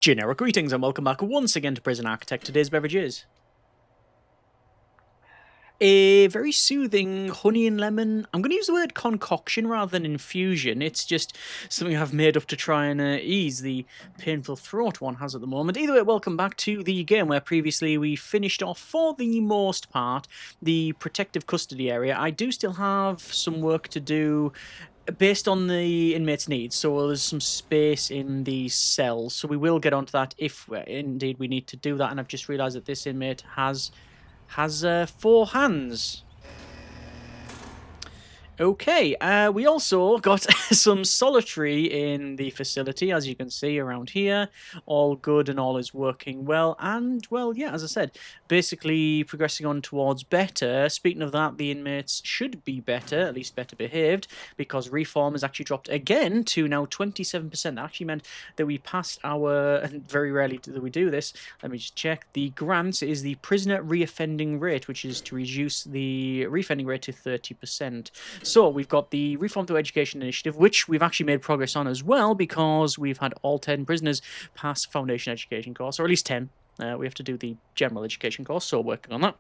Generic greetings and welcome back once again to Prison Architect. Today's beverage is a very soothing honey and lemon. I'm going to use the word concoction rather than infusion. It's just something I've made up to try and ease the painful throat one has at the moment. Either way, welcome back to the game where previously we finished off, for the most part, the protective custody area. I do still have some work to do based on the inmate's needs, so there's some space in the cells, so we will get onto that if indeed we need to do that. And I've just realised that this inmate has 4 hands. Okay, we also got some solitary in the facility, as you can see around here. All good and all is working well. And, well, yeah, as I said, basically progressing on towards better. Speaking of that, the inmates should be better, at least better behaved, because reform has actually dropped again to now 27%. That actually meant that we passed our, and very rarely do we do this, let me just check, the grant is the prisoner reoffending rate, which is to reduce the reoffending rate to 30%. So we've got the Reform Through Education initiative, which we've actually made progress on as well, because we've had all 10 prisoners pass foundation education course, or at least 10. We have to do the general education course, so working on that.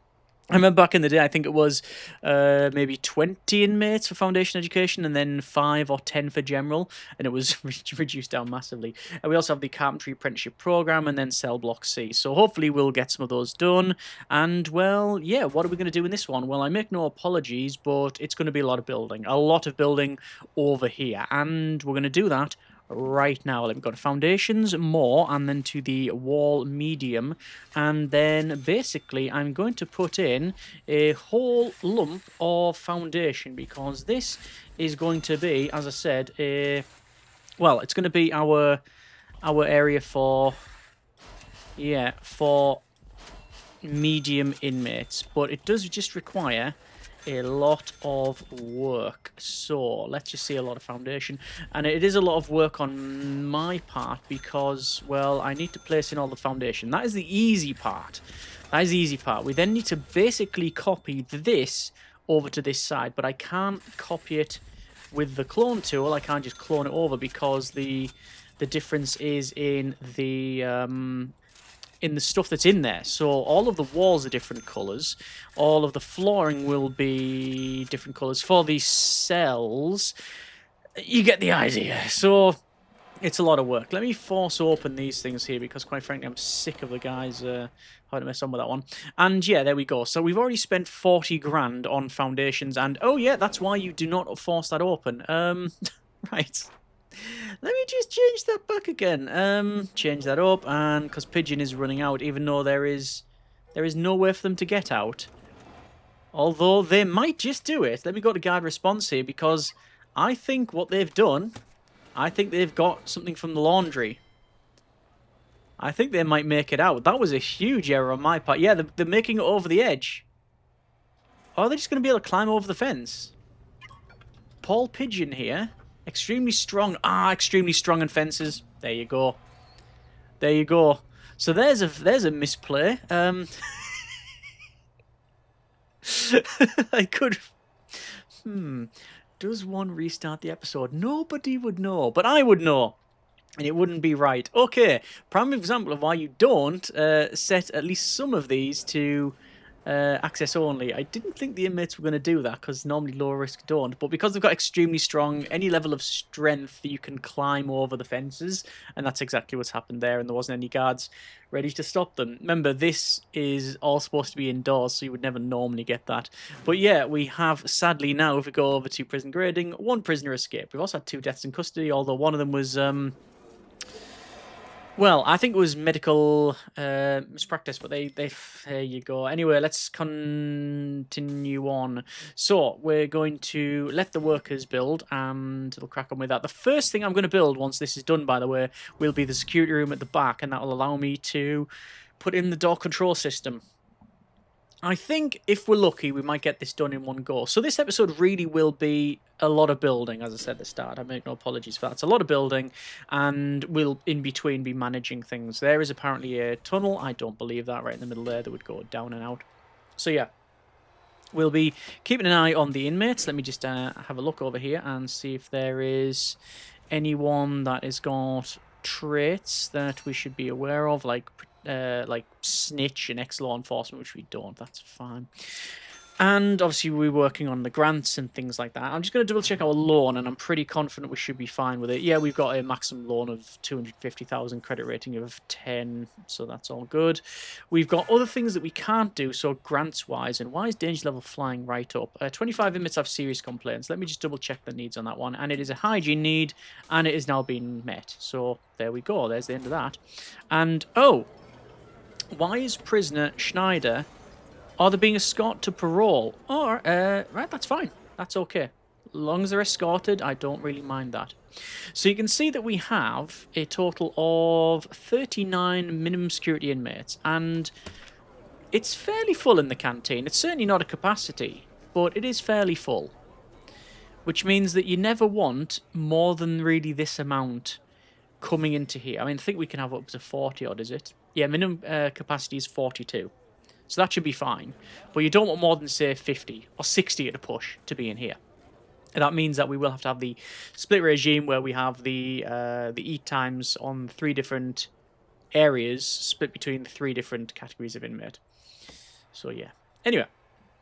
I remember back in the day, I think it was maybe 20 inmates for foundation education and then 5 or 10 for general, and it was reduced down massively. And we also have the carpentry apprenticeship program and then cell block C. So hopefully we'll get some of those done. And, well, yeah, what are we going to do in this one? Well, I make no apologies, but it's going to be a lot of building over here. And we're going to do that right now. Let me go to foundations more and then to the wall medium, and then basically I'm going to put in a whole lump of foundation, because this is going to be, as I said, it's going to be our area for medium inmates, but it does just require a lot of work. So let's just see a lot of foundation, and it is a lot of work on my part because, well, I need to place in all the foundation. That is the easy part. We then need to basically copy this over to this side, but I can't copy it with the clone tool. I can't just clone it over because the difference is in the stuff that's in there. So all of the walls are different colours. All of the flooring will be different colours. For the cells, you get the idea. So it's a lot of work. Let me force open these things here because, quite frankly, I'm sick of the guys having to mess on with that one. And yeah, there we go. So we've already spent 40 grand on foundations. And oh yeah, that's why you do not force that open. Right. Let me just change that back again. Change that up, and because Pigeon is running out, even though there is nowhere for them to get out. Although they might just do it. Let me go to guard response here, because I think what they've done, I think they've got something from the laundry. I think they might make it out. That was a huge error on my part. Yeah, they're making it over the edge. Or are they just going to be able to climb over the fence? Paul Pigeon here. Extremely strong. Extremely strong in fences. There you go. There you go. So there's a misplay. I could... Does one restart the episode? Nobody would know, but I would know. And it wouldn't be right. Okay, prime example of why you don't set at least some of these to access only. I didn't think the inmates were going to do that because normally low risk don't, but because they've got extremely strong, any level of strength, you can climb over the fences, and that's exactly what's happened there, and there wasn't any guards ready to stop them. Remember, this is all supposed to be indoors, so you would never normally get that. But yeah, we have, sadly now, if we go over to prison grading, 1 prisoner escaped. We've also had 2 deaths in custody, although one of them was well, I think it was medical mispractice, but they there you go. Anyway, let's continue on. So we're going to let the workers build, and it'll crack on with that. The first thing I'm going to build, once this is done, by the way, will be the security room at the back, and that will allow me to put in the door control system. I think if we're lucky, we might get this done in one go. So this episode really will be a lot of building, as I said at the start. I make no apologies for that. It's a lot of building, and we'll, in between, be managing things. There is apparently a tunnel. I don't believe that, right in the middle there, that would go down and out. So yeah, we'll be keeping an eye on the inmates. Let me just have a look over here and see if there is anyone that has got traits that we should be aware of, like snitch and ex-law enforcement, which we don't. That's fine. And obviously we're working on the grants and things like that. I'm just going to double check our loan, and I'm pretty confident we should be fine with it. Yeah, we've got a maximum loan of 250,000, credit rating of 10, so that's all good. We've got other things that we can't do, so grants-wise, and why is danger level flying right up? 25 inmates have serious complaints. Let me just double check the needs on that one, and it is a hygiene need, and it is now being met. So there we go, there's the end of that. And, oh, why is prisoner Schneider... Are they being escorted to parole? Or, right, that's fine. That's okay. As long as they're escorted, I don't really mind that. So you can see that we have a total of 39 minimum security inmates, and it's fairly full in the canteen. It's certainly not a capacity, but it is fairly full, which means that you never want more than really this amount coming into here. I mean, I think we can have up to 40 odd, is it? Yeah, minimum capacity is 42. So that should be fine. But you don't want more than, say, 50 or 60 at a push to be in here. And that means that we will have to have the split regime where we have the eat times on 3 different areas split between the 3 different categories of inmate. So, yeah. Anyway,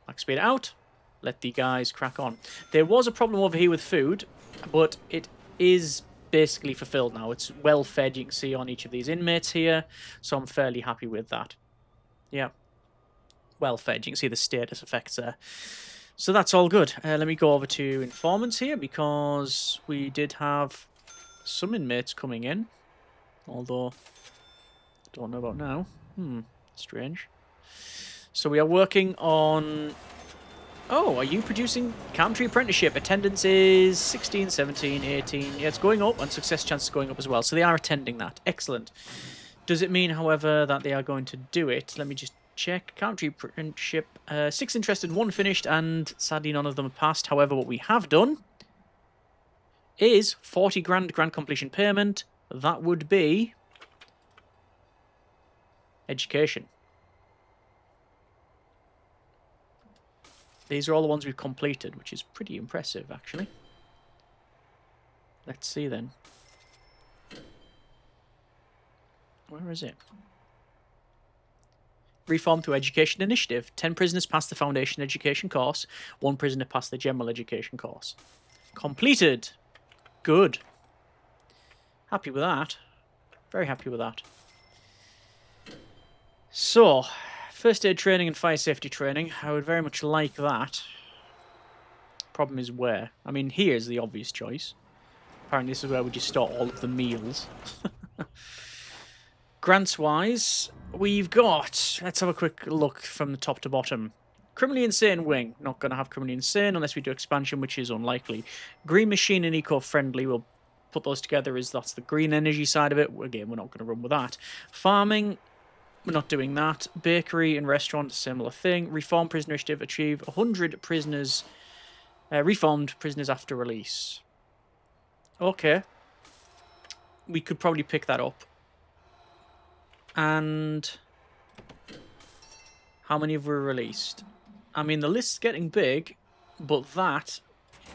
I'll speed it out. Let the guys crack on. There was a problem over here with food, but it is basically fulfilled now. It's well fed, you can see on each of these inmates here. So I'm fairly happy with that. Yeah. Well fed. You can see the status effects there. So that's all good. Let me go over to informants here, because we did have some inmates coming in. Although, don't know about now. Strange. So we are working on... Oh, are you producing carpentry apprenticeship? Attendance is 16, 17, 18. Yeah, it's going up, and success chance is going up as well. So they are attending that. Excellent. Does it mean, however, that they are going to do it? Let me just check. Country apprenticeship. 6 interested, 1 finished, and sadly none of them have passed. However, what we have done is 40 grand completion payment. That would be education. These are all the ones we've completed, which is pretty impressive, actually. Let's see then. Where is it? Reform through education initiative. 10 prisoners passed the foundation education course. 1 prisoner passed the general education course. Completed. Good. Happy with that. Very happy with that. So, first aid training and fire safety training. I would very much like that. Problem is where? I mean, here's the obvious choice. Apparently this is where we just store all of the meals. Grants-wise, we've got... Let's have a quick look from the top to bottom. Criminally insane wing. Not going to have criminally insane unless we do expansion, which is unlikely. Green machine and eco-friendly. We'll put those together as that's the green energy side of it. Again, we're not going to run with that. Farming, we're not doing that. Bakery and restaurant, similar thing. Reform prisoner initiative. Achieve 100 prisoners... reformed prisoners after release. Okay. We could probably pick that up. And how many have we released? I mean, the list's getting big, but that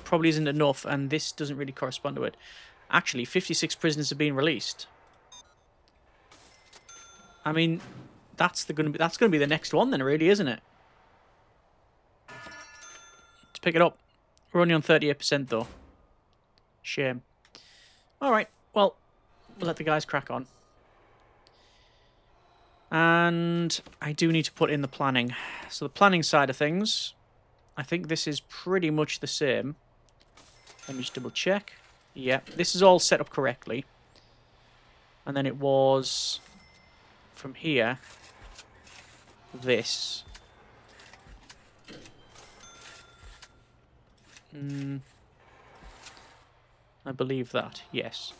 probably isn't enough, and this doesn't really correspond to it. Actually, 56 prisoners have been released. I mean, that's going to be the next one then, really, isn't it? Let's pick it up. We're only on 38% though. Shame. All right. Well, we'll let the guys crack on. And I do need to put in the planning. So the planning side of things, I think this is pretty much the same. Let me just double check. Yeah, this is all set up correctly. And then it was from here, this. I believe that, yes.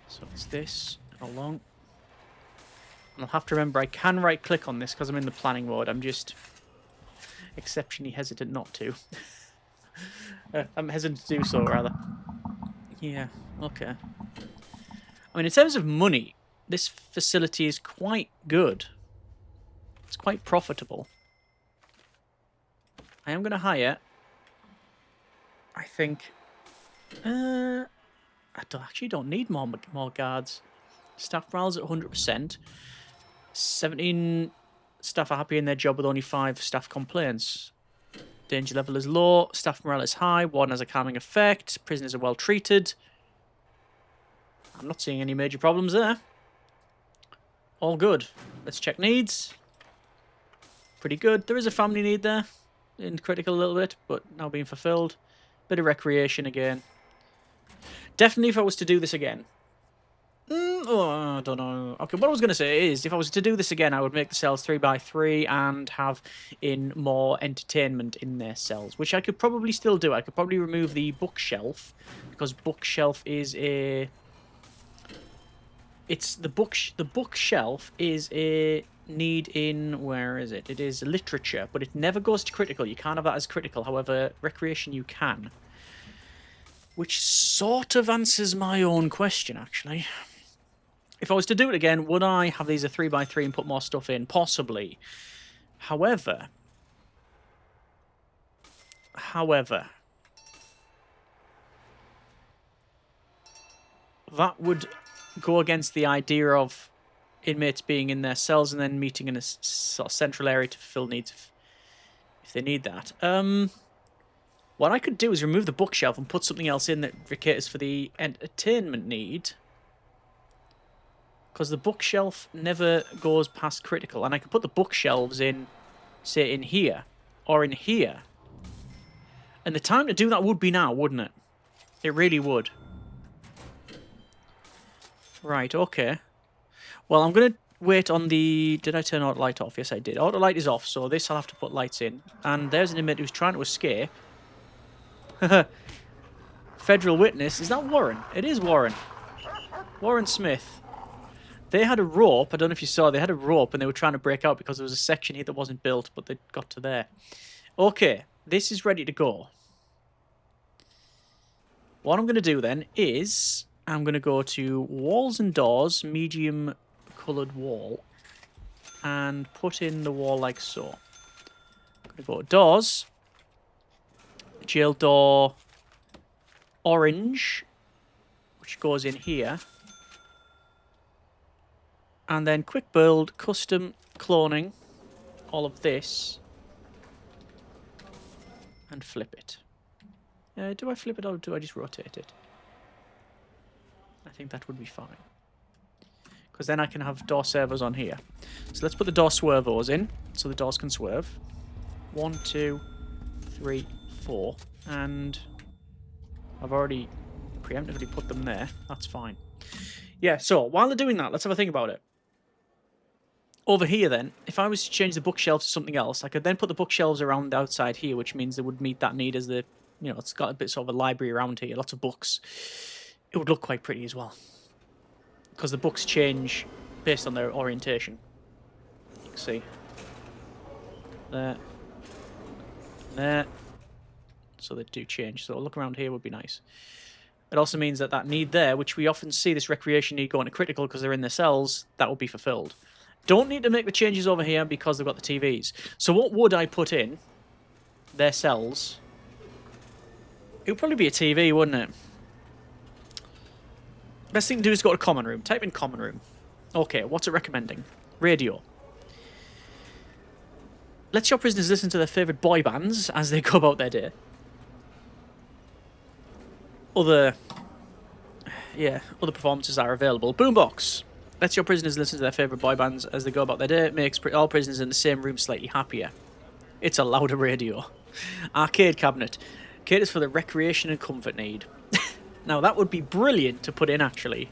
So it's this. Along. And I'll have to remember I can right click on this because I'm in the planning mode. I'm just exceptionally hesitant not to. I'm hesitant to do so, rather. Yeah, okay. I mean, in terms of money, this facility is quite good. It's quite profitable. I am going to hire, I think, actually don't need more guards. Staff morale's at 100%. 17 staff are happy in their job with only 5 staff complaints. Danger level is low. Staff morale is high. Warden has a calming effect. Prisoners are well treated. I'm not seeing any major problems there. All good. Let's check needs. Pretty good. There is a family need there. In critical a little bit, but now being fulfilled. Bit of recreation again. Definitely if I was to do this again. I don't know. Okay, what I was going to say is, if I was to do this again, I would make the cells 3x3 and have in more entertainment in their cells, which I could probably still do. I could probably remove the bookshelf, because bookshelf is a... The bookshelf is a need in... Where is it? It is literature, but it never goes to critical. You can't have that as critical. However, recreation you can. Which sort of answers my own question, actually. If I was to do it again, would I have these a 3x3 and put more stuff in? Possibly. However, that would go against the idea of inmates being in their cells and then meeting in a sort of central area to fulfill needs if they need that. What I could do is remove the bookshelf and put something else in that caters for the entertainment need. Because the bookshelf never goes past critical. And I could put the bookshelves in, say, in here. Or in here. And the time to do that would be now, wouldn't it? It really would. Right, okay. Well, I'm going to wait on the... Did I turn auto light off? Yes, I did. Auto light is off, so this I'll have to put lights in. And there's an inmate who's trying to escape. Federal witness. Is that Warren? It is Warren. Warren Smith. They had a rope. I don't know if you saw. They had a rope and they were trying to break out because there was a section here that wasn't built, but they got to there. Okay, this is ready to go. What I'm going to do then is I'm going to go to walls and doors, medium coloured wall, and put in the wall like so. I'm going to go to doors, jail door orange, which goes in here. And then quick build, custom cloning, all of this, and flip it. Do I flip it or do I just rotate it? I think that would be fine. Because then I can have door servos on here. So let's put the door swervos in, so the doors can swerve. 1, 2, 3, 4. And I've already preemptively put them there. That's fine. Yeah, so while they're doing that, let's have a think about it. Over here then, if I was to change the bookshelves to something else, I could then put the bookshelves around the outside here, which means they would meet that need as the, you know, it's got a bit sort of a library around here, lots of books. It would look quite pretty as well. Because the books change based on their orientation. You can see. There. There. So they do change. So a look around here would be nice. It also means that that need there, which we often see this recreation need going to critical because they're in their cells, that will be fulfilled. Don't need to make the changes over here because they've got the TVs. So what would I put in their cells? It would probably be a TV, wouldn't it? Best thing to do is go to common room. Type in common room. Okay, what's it recommending? Radio. Let your prisoners listen to their favourite boy bands as they go about their day. Other performances are available. Boombox. Lets your prisoners listen to their favourite boy bands as they go about their day. It makes all prisoners in the same room slightly happier. It's a louder radio. Arcade cabinet. Caters for the recreation and comfort need. Now, that would be brilliant to put in, actually.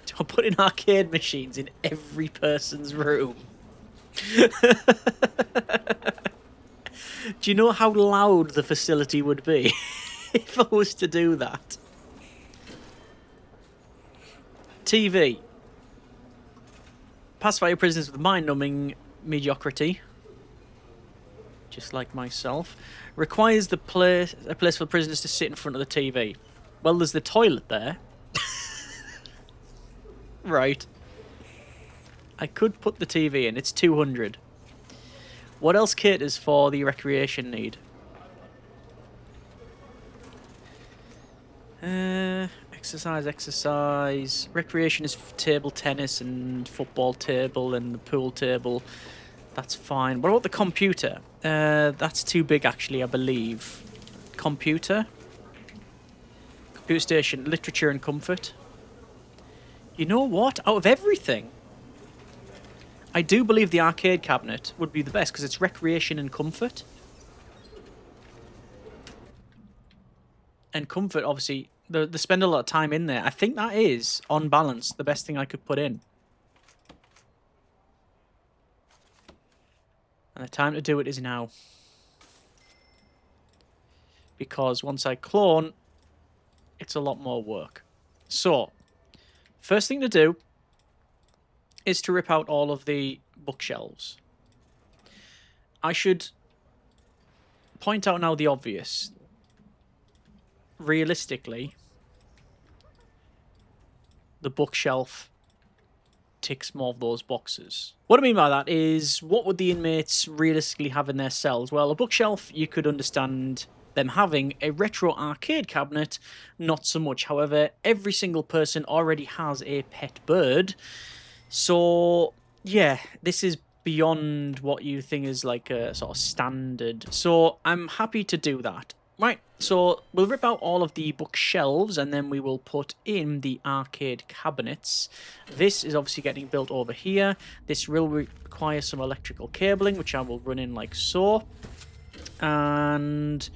To put in arcade machines in every person's room. Do you know how loud the facility would be if I was to do that? TV. Pacify your prisoners with mind-numbing mediocrity. Just like myself. Requires a place for prisoners to sit in front of the TV. Well, there's the toilet there. Right. I could put the TV in. It's 200. What else caters for the recreation need? Exercise, exercise. Recreation is table tennis and football table and the pool table. That's fine. What about the computer? That's too big, actually, I believe. Computer. Computer station. Literature and comfort. You know what? Out of everything, I do believe the arcade cabinet would be the best because it's recreation and comfort. And comfort, obviously, they spend a lot of time in there. I think that is, on balance, the best thing I could put in. And the time to do it is now. Because once I clone, it's a lot more work. So, first thing to do is to rip out all of the bookshelves. I should point out now the obvious. Realistically, the bookshelf ticks more of those boxes. What I mean by that is, what would the inmates realistically have in their cells? Well, a bookshelf, you could understand them having. A retro arcade cabinet, not so much. However, every single person already has a pet bird. So, yeah, this is beyond what you think is like a sort of standard. So, I'm happy to do that. Right, so we'll rip out all of the bookshelves and then we will put in the arcade cabinets. This is obviously getting built over here. This will require some electrical cabling, which I will run in like so. And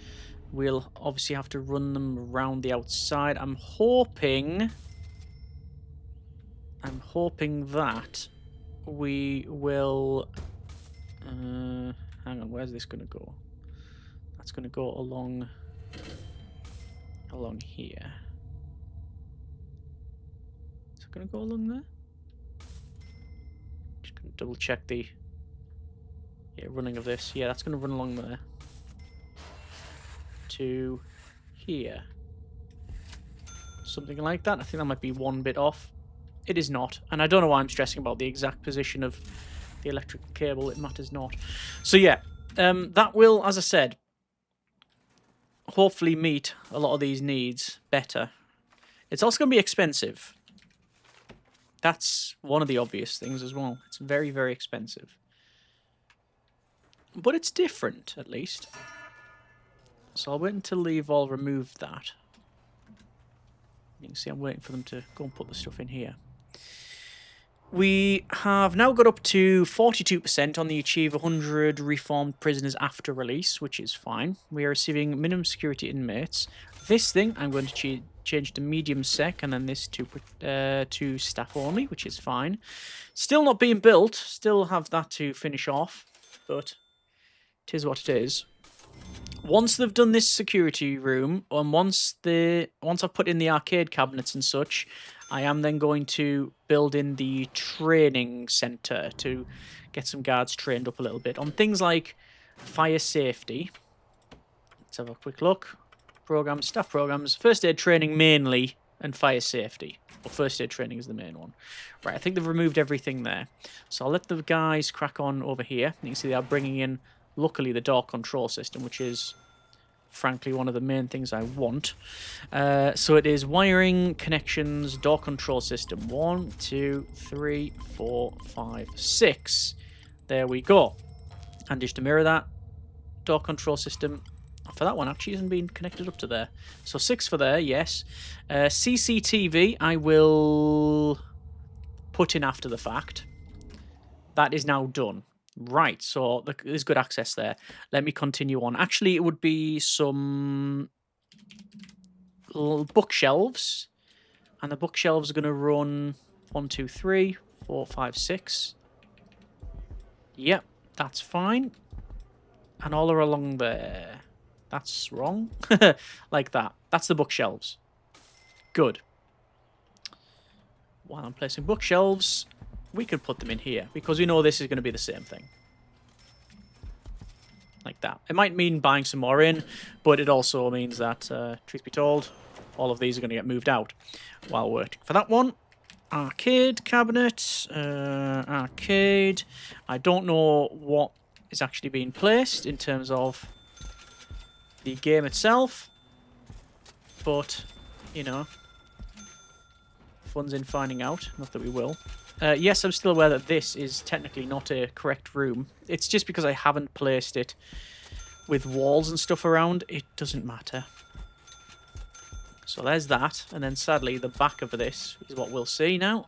we'll obviously have to run them around the outside. I'm hoping that we will... hang on, where's this going to go? That's going to go along here. Is it going to go along there? Just going to double check the running of this. Yeah, that's going to run along there. To here. Something like that. I think that might be one bit off. It is not. And I don't know why I'm stressing about the exact position of the electrical cable. It matters not. So yeah, that will, as I said, hopefully meet a lot of these needs better. It's also going to be expensive. That's one of the obvious things as well. It's very, very expensive. But it's different, at least. So I'll wait until they've all removed that. You can see I'm waiting for them to go and put the stuff in here. We have now got up to 42% on the achieve 100 reformed prisoners after release, which is fine. We are receiving minimum security inmates. This thing I'm going to change to medium sec, and then this to staff only, which is fine. Still not being built. Still have that to finish off, but it is what it is. Once they've done this security room, and once I've put in the arcade cabinets and such, I am then going to build in the training center to get some guards trained up a little bit on things like fire safety. Let's have a quick look. Programs, staff programs, first aid training mainly, and fire safety. Well, first aid training is the main one. Right, I think they've removed everything there. So I'll let the guys crack on over here. You can see they are bringing in, luckily, the door control system, which is frankly one of the main things I want. So it is wiring, connections, door control system. 1, 2, 3, 4, 5, 6. There we go. And just to mirror that, door control system for that one actually isn't being connected up to there. So 6 for there, yes. CCTV I will put in after the fact. That is now done. Right, so there's good access there. Let me continue on. Actually, it would be some bookshelves. And the bookshelves are going to run 1, 2, 3, 4, 5, 6. Yep, that's fine. And all are along there. That's wrong. Like that. That's the bookshelves. Good. While I'm placing bookshelves, we can put them in here, because we know this is going to be the same thing. Like that. It might mean buying some more in, but it also means that, truth be told, all of these are going to get moved out while waiting for that one. Arcade cabinet. Arcade. I don't know what is actually being placed in terms of the game itself, but you know, fun's in finding out. Not that we will. Yes, I'm still aware that this is technically not a correct room. It's just because I haven't placed it with walls and stuff around. It doesn't matter. So there's that. And then sadly, the back of this is what we'll see now.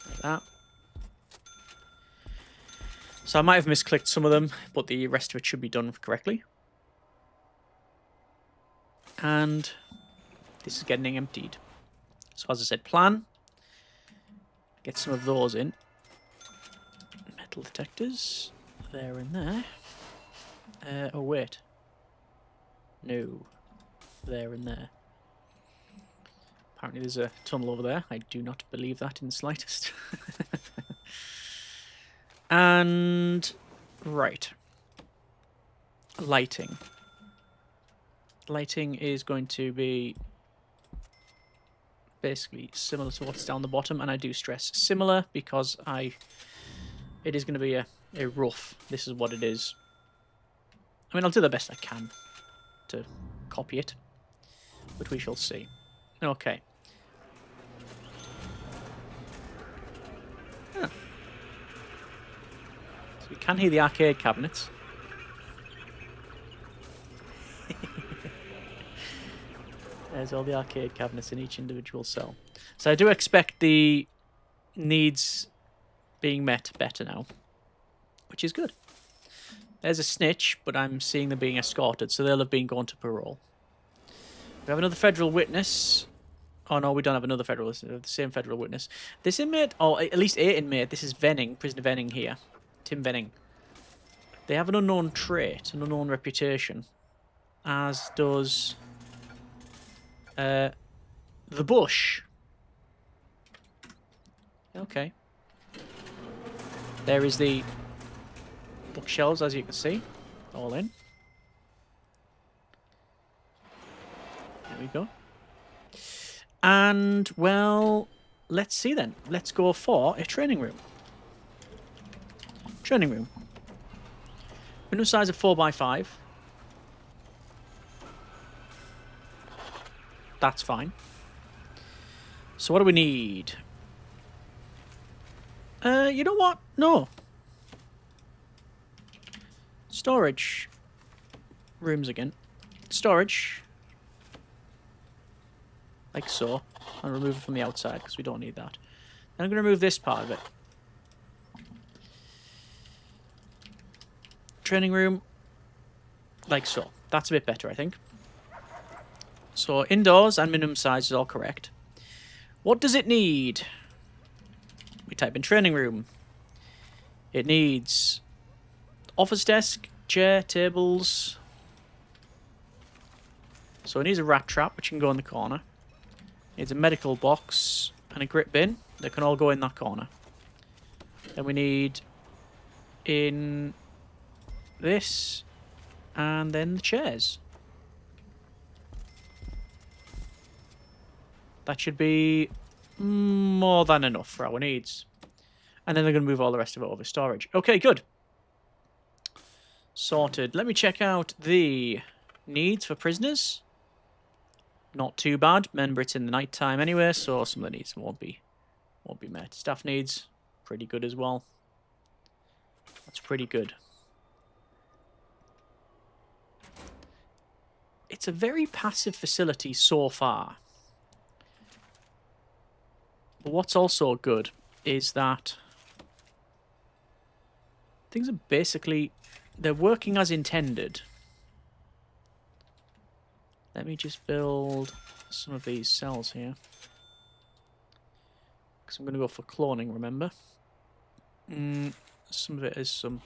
Like that. So I might have misclicked some of them, but the rest of it should be done correctly. And this is getting emptied. So as I said, plan. Get some of those in. Metal detectors. There and there. Oh, wait. No. There and there. Apparently there's a tunnel over there. I do not believe that in the slightest. And... right. Lighting. Lighting is going to be basically similar to what's down the bottom, and I do stress similar because it is going to be a rough. This is what it is. I mean, I'll do the best I can to copy it, but we shall see. Okay. Huh. So we can hear the arcade cabinets. There's all the arcade cabinets in each individual cell. So I do expect the needs being met better now, which is good. There's a snitch, but I'm seeing them being escorted, so they'll have been gone to parole. We have another federal witness. Oh no, we don't have another federal witness. We have the same federal witness. This inmate, or at least a inmate, this is Venning, prisoner Venning here. Tim Venning. They have an unknown trait, an unknown reputation, as does... the bush. Okay. There is the bookshelves, as you can see. All in. There we go. And, well, let's see then. Let's go for a training room. Training room. Minimum size of 4x5. That's fine. So what do we need? You know what? No. Storage. Rooms again. Storage. Like so. And remove it from the outside because we don't need that. Then I'm going to remove this part of it. Training room. Like so. That's a bit better, I think. So indoors and minimum size is all correct. What does it need? We type in training room. It needs office desk, chair, tables. So it needs a rat trap, which can go in the corner. It needs a medical box and a grip bin that can all go in that corner. Then we need in this and then the chairs. That should be more than enough for our needs. And then they're going to move all the rest of it over storage. Okay, good. Sorted. Let me check out the needs for prisoners. Not too bad. Remember, it's in the night time anyway, so some of the needs won't be met. Staff needs, pretty good as well. That's pretty good. It's a very passive facility so far. But what's also good is that things are basically, they're working as intended. Let me just build some of these cells here. Because I'm going to go for cloning, remember? Some of it is some...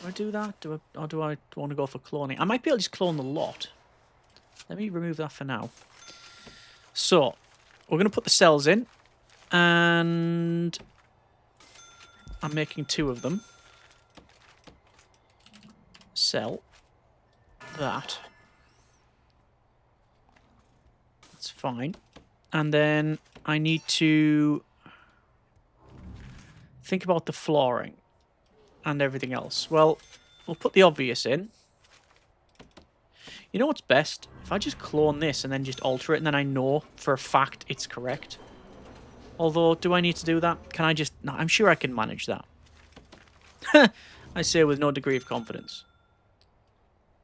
Do I do that? Or do I want to go for cloning? I might be able to just clone the lot. Let me remove that for now. So, we're going to put the cells in. And I'm making 2 of them. Cell. That. That's fine. And then I need to think about the flooring and everything else. Well, we'll put the obvious in. You know what's best? If I just clone this and then just alter it, and then I know for a fact it's correct. Although, do I need to do that? Can I just... No, I'm sure I can manage that. I say with no degree of confidence.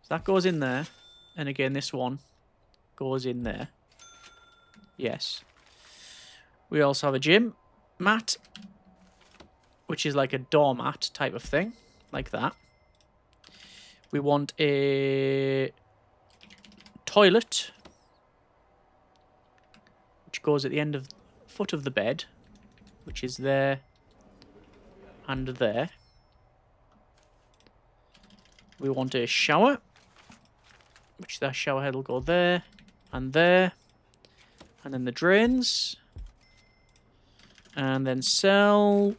So that goes in there. And again, this one goes in there. Yes. We also have a gym mat, which is like a doormat type of thing. Like that. We want a toilet, which goes at the end of foot of the bed, which is there and there. We want a shower, which that shower head will go there and there. And then the drains. And then cell,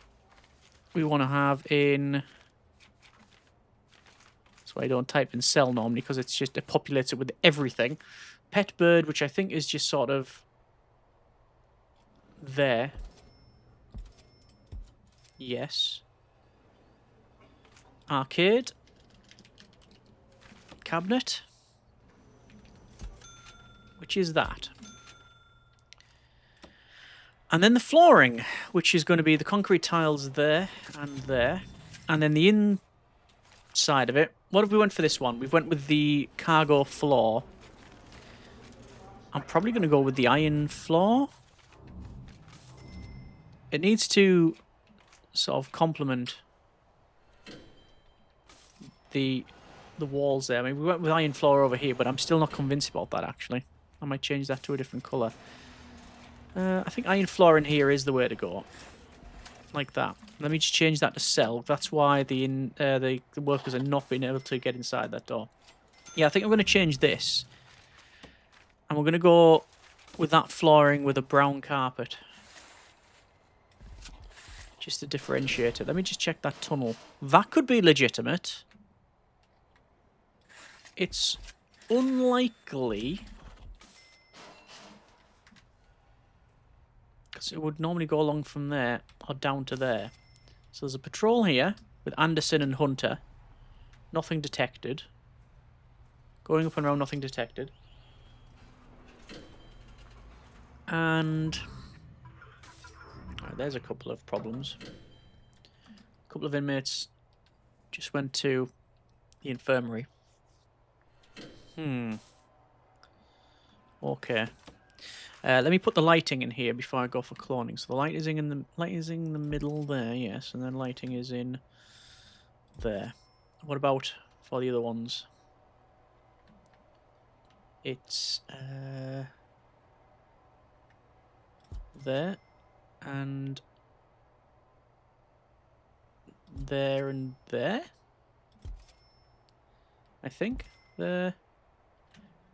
we want to have in... That's why I don't type in cell normally, because it's just, it populates it with everything. Pet bird, which I think is just sort of there. Yes. Arcade. Cabinet. Which is that. And then the flooring, which is going to be the concrete tiles there and there. And then the inside of it. What have we went for this one? We went with the cargo floor. I'm probably going to go with the iron floor. It needs to sort of complement the walls there. I mean, we went with iron floor over here, but I'm still not convinced about that, actually. I might change that to a different colour. I think iron floor in here is the way to go. Like that. Let me just change that to cell. That's why the workers are not being able to get inside that door. Yeah, I think I'm going to change this. And we're going to go with that flooring with a brown carpet. Just to differentiate it. Let me just check that tunnel. That could be legitimate. It's unlikely... it would normally go along from there or down to there. So there's a patrol here with Anderson and Hunter. Nothing detected. Going up and around, nothing detected. And right, there's a couple of problems. A couple of inmates just went to the infirmary. Okay. Let me put the lighting in here before I go for cloning. So the light is in the middle there, yes, and then lighting is in there. What about for the other ones? It's there and there and there. I think there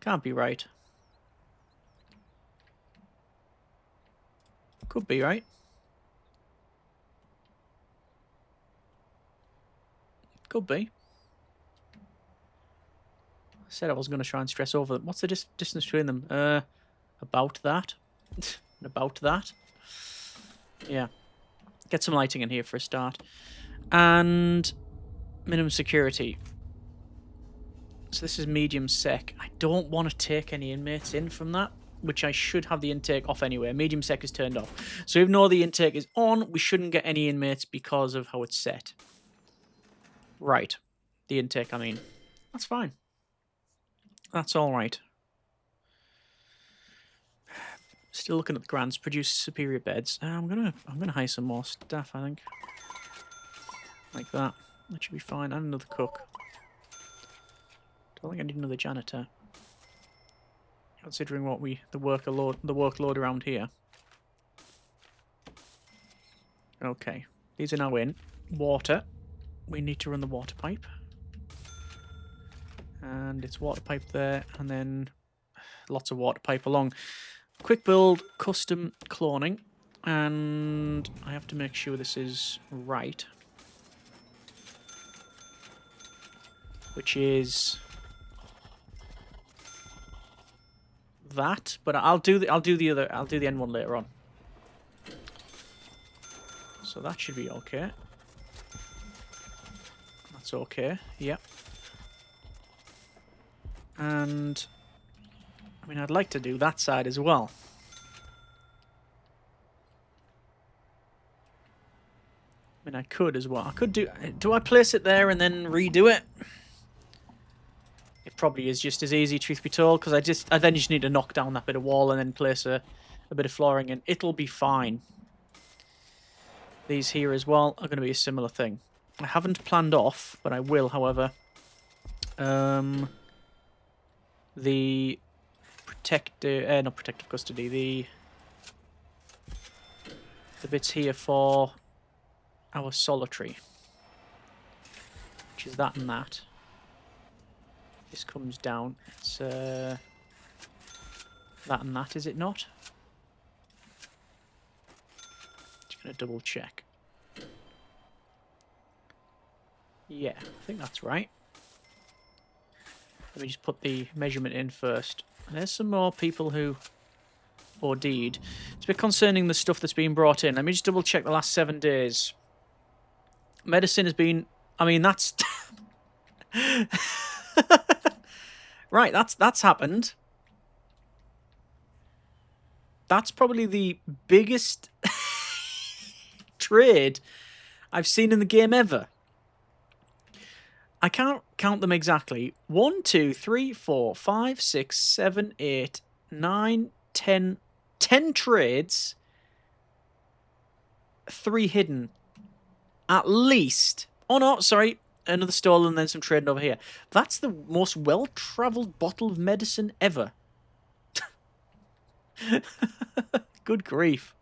can't be right. Could be, right? Could be. I said I was going to try and stress over them. What's the distance between them? About that. About that. Yeah. Get some lighting in here for a start. And minimum security. So this is medium sec. I don't want to take any inmates in from that, which I should have the intake off anyway. Medium sec is turned off. So even though the intake is on, we shouldn't get any inmates because of how it's set. Right. The intake, I mean. That's fine. That's all right. Still looking at the grants. Produce superior beds. I'm gonna hire some more staff, I think. Like that. That should be fine. And another cook. Don't think I need another janitor. Considering what the workload around here. Okay, these are now in. Water. We need to run the water pipe. And it's water pipe there, and then lots of water pipe along. Quick build, custom cloning. And I have to make sure this is right. Which is... that, but I'll do the end one later on. So that should be okay. That's okay. Yep. And I mean, I'd like to do that side as well. I mean, I could as well. I could do... Do I place it there and then redo it? It probably is just as easy, truth be told, because I then just need to knock down that bit of wall and then place a bit of flooring in. It'll be fine. These here as well are going to be a similar thing. I haven't planned off, but I will, however. The not protective custody, the bits here for our solitary, which is that and that. This comes down. It's that and that, is it not? Just gonna double check. Yeah, I think that's right. Let me just put the measurement in first. There's some more people who OD'd. It's a bit concerning, the stuff that's been brought in. Let me just double check the last 7 days. Medicine has been... I mean, that's... Right, that's happened. That's probably the biggest trade I've seen in the game ever. I can't count them exactly. 1, 2, 3, 4, 5, 6, 7, 8, 9, 10. 10 trades. 3 hidden. At least. Oh no, sorry. Another stall and then some trading over here. That's the most well-travelled bottle of medicine ever. Good grief.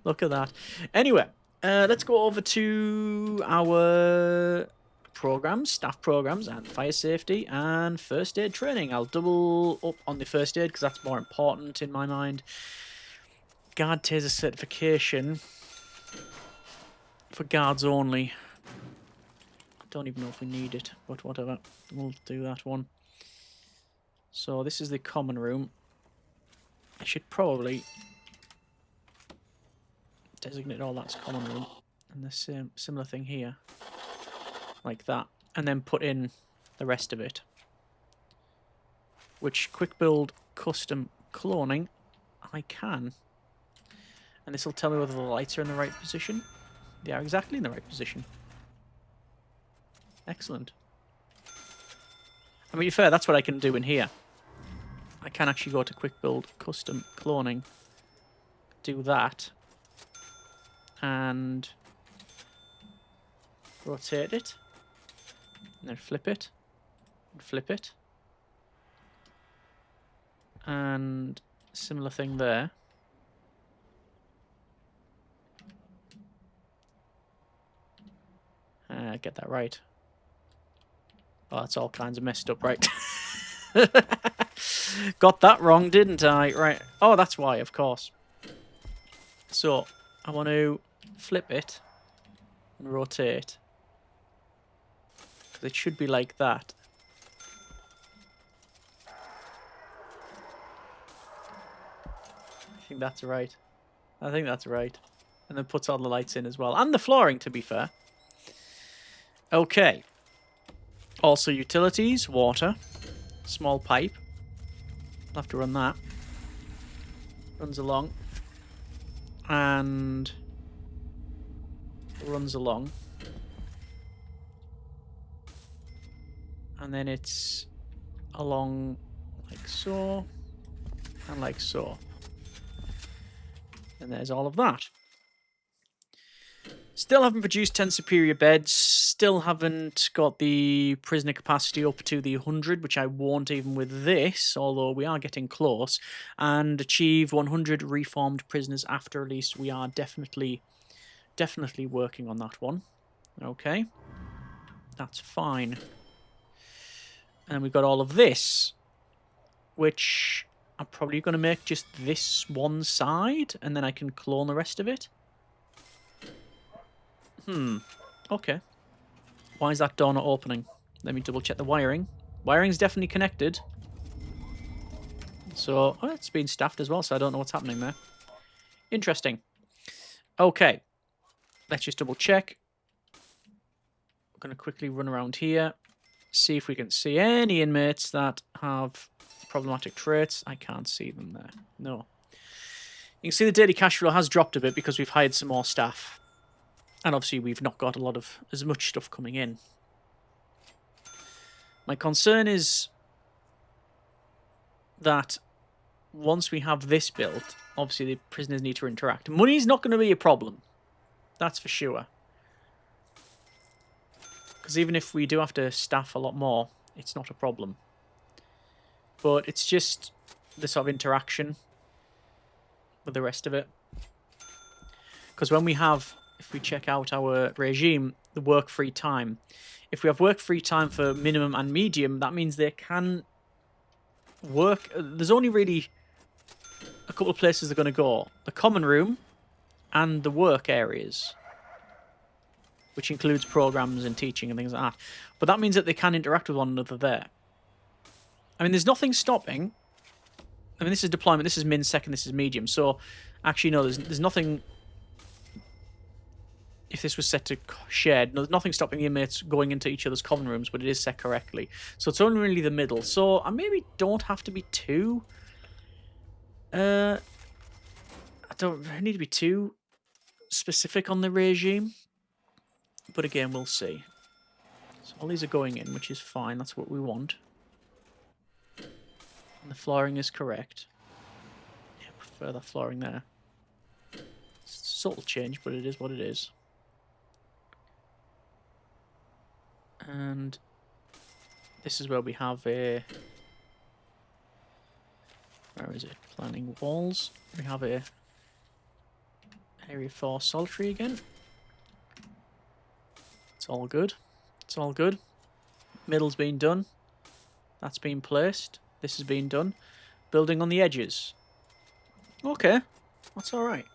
Look at that. Anyway, let's go over to our programs, staff programs, and fire safety and first aid training. I'll double up on the first aid because that's more important in my mind. Guard taser certification for guards only. Don't even know if we need it, but whatever. We'll do that one. So this is the common room. I should probably designate all that's common room. And the same similar thing here. Like that. And then put in the rest of it. Which quick build custom cloning I can. And this will tell me whether the lights are in the right position. They are exactly in the right position. Excellent. I mean, to be fair, that's what I can do in here. I can actually go to quick build custom cloning, do that, and rotate it, and then flip it, and flip it, and similar thing there. Get that right. Oh, that's all kinds of messed up, right? Got that wrong, didn't I? Right. Oh, that's why, of course. So, I want to flip it and rotate. Because it should be like that. I think that's right. I think that's right. And then puts all the lights in as well. And the flooring, to be fair. Okay. Also utilities, water, small pipe. I'll have to run that. Runs along. And runs along. And then it's along like so. And like so. And there's all of that. Still haven't produced 10 superior beds. Still haven't got the prisoner capacity up to the 100, which I won't even with this, although we are getting close. And achieve 100 reformed prisoners after release. We are definitely working on that one. Okay. That's fine. And we've got all of this, which I'm probably going to make just this one side, and then I can clone the rest of it. Okay. Why is that door not opening? Let me double check the wiring. Wiring's definitely connected. So, oh, it's been staffed as well, so I don't know what's happening there. Interesting. Okay. Let's just double check. I'm going to quickly run around here. See if we can see any inmates that have Problematic traits. I can't see them there. No. You can see the daily cash flow has dropped a bit because we've hired some more staff. And obviously we've not got as much stuff coming in. My concern is that once we have this built, obviously the prisoners need to interact. Money's not going to be a problem. That's for sure. Because even if we do have to staff a lot more, it's not a problem. But it's just the sort of interaction with the rest of it. Because when we have, if we check out our regime, the work-free time. If we have work-free time for minimum and medium, that means they can work. There's only really a couple of places they're going to go. The common room and the work areas, which includes programs and teaching and things like that. But that means that they can interact with one another there. I mean, there's nothing stopping. I mean, this is deployment, this is min second, this is medium. So, actually, no, there's nothing. If this was set to shared, there's nothing stopping the inmates going into each other's common rooms, but it is set correctly. So it's only really the middle. So I maybe don't have to be too. I don't need to be too specific on the regime. But again, we'll see. So all these are going in, which is fine. That's what we want. And the flooring is correct. Yeah, I prefer that flooring there. It's a subtle change, but it is what it is. And this is where we have a... Where is it? Planning walls. We have a area for solitary again. It's all good. It's all good. Middle's been done. That's been placed. This has been done. Building on the edges. Okay. That's alright.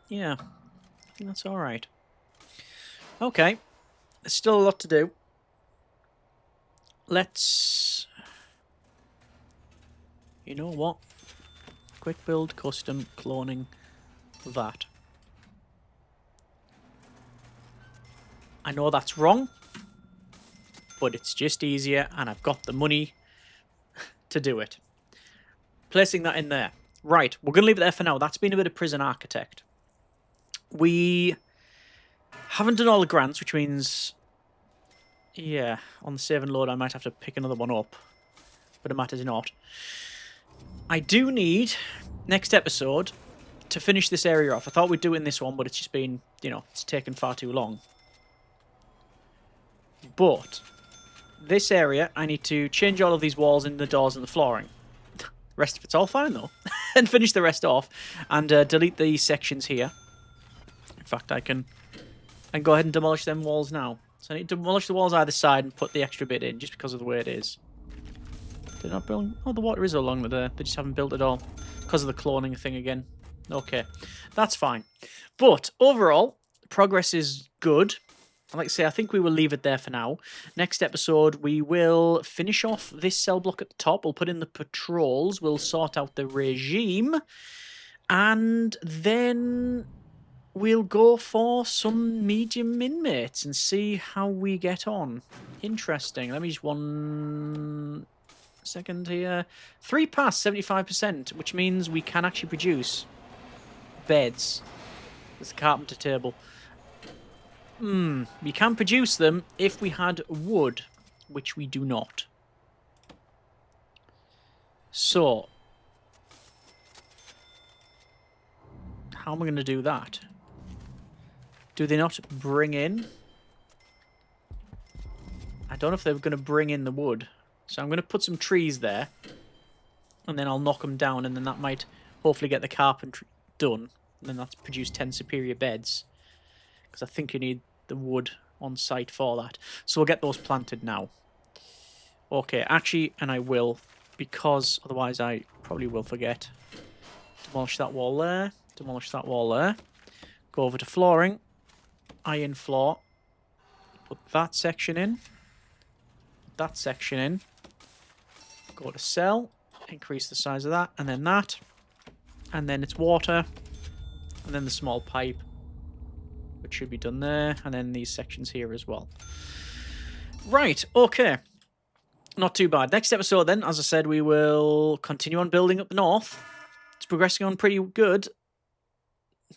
Yeah. I think that's alright. Okay. There's still a lot to do. Let's... You know what? Quick build, custom, cloning, that. I know that's wrong, but it's just easier and I've got the money to do it. Placing that in there. Right, we're going to leave it there for now. That's been a bit of prison architect. We haven't done all the grants, which means, yeah, on the save and load I might have to pick another one up, but it matters not. I do need, next episode, to finish this area off. I thought we'd do it in this one, but it's just been, you know, it's taken far too long. But this area, I need to change all of these walls and the doors and the flooring. The rest of it's all fine, though. And finish the rest off, and delete these sections here. In fact, I can go ahead and demolish them walls now. So I need to demolish the walls either side and put the extra bit in, just because of the way it is. They're not building... Oh, the water is along there. They just haven't built it all. Because of the cloning thing again. Okay. That's fine. But, overall, progress is good. Like I say, I think we will leave it there for now. Next episode, we will finish off this cell block at the top. We'll put in the patrols. We'll sort out the regime. And then we'll go for some medium inmates and see how we get on. Interesting. Let me just 1 second here. 3 pass, 75%, which means we can actually produce beds. There's a carpenter table. We can produce them if we had wood, which we do not. So, how am I going to do that? Do they not bring in? I don't know if they're going to bring in the wood. So I'm going to put some trees there. And then I'll knock them down, and then that might hopefully get the carpentry done. And then that's produce 10 superior beds. Because I think you need the wood on site for that. So we'll get those planted now. Okay, actually, and I will, because otherwise I probably will forget. Demolish that wall there. Demolish that wall there. Go over to flooring. Iron floor. Put that section in. That section in. Go to cell. Increase the size of that. And then that. And then it's water. And then the small pipe, which should be done there, and then these sections here as well. Right, okay. Not too bad. Next episode, then, as I said, we will continue on building up the north. It's progressing on pretty good.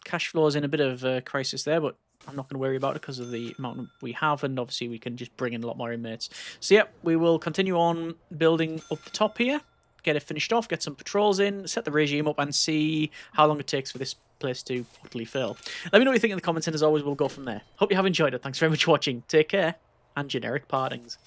Cash flow is in a bit of a crisis there, but I'm not going to worry about it because of the amount we have, and obviously we can just bring in a lot more inmates. So, yeah, we will continue on building up the top here, get it finished off, get some patrols in, set the regime up, and see how long it takes for this place to totally fill. Let me know what you think in the comments, and as always, we'll go from there. Hope you have enjoyed it. Thanks very much for watching. Take care, and generic partings.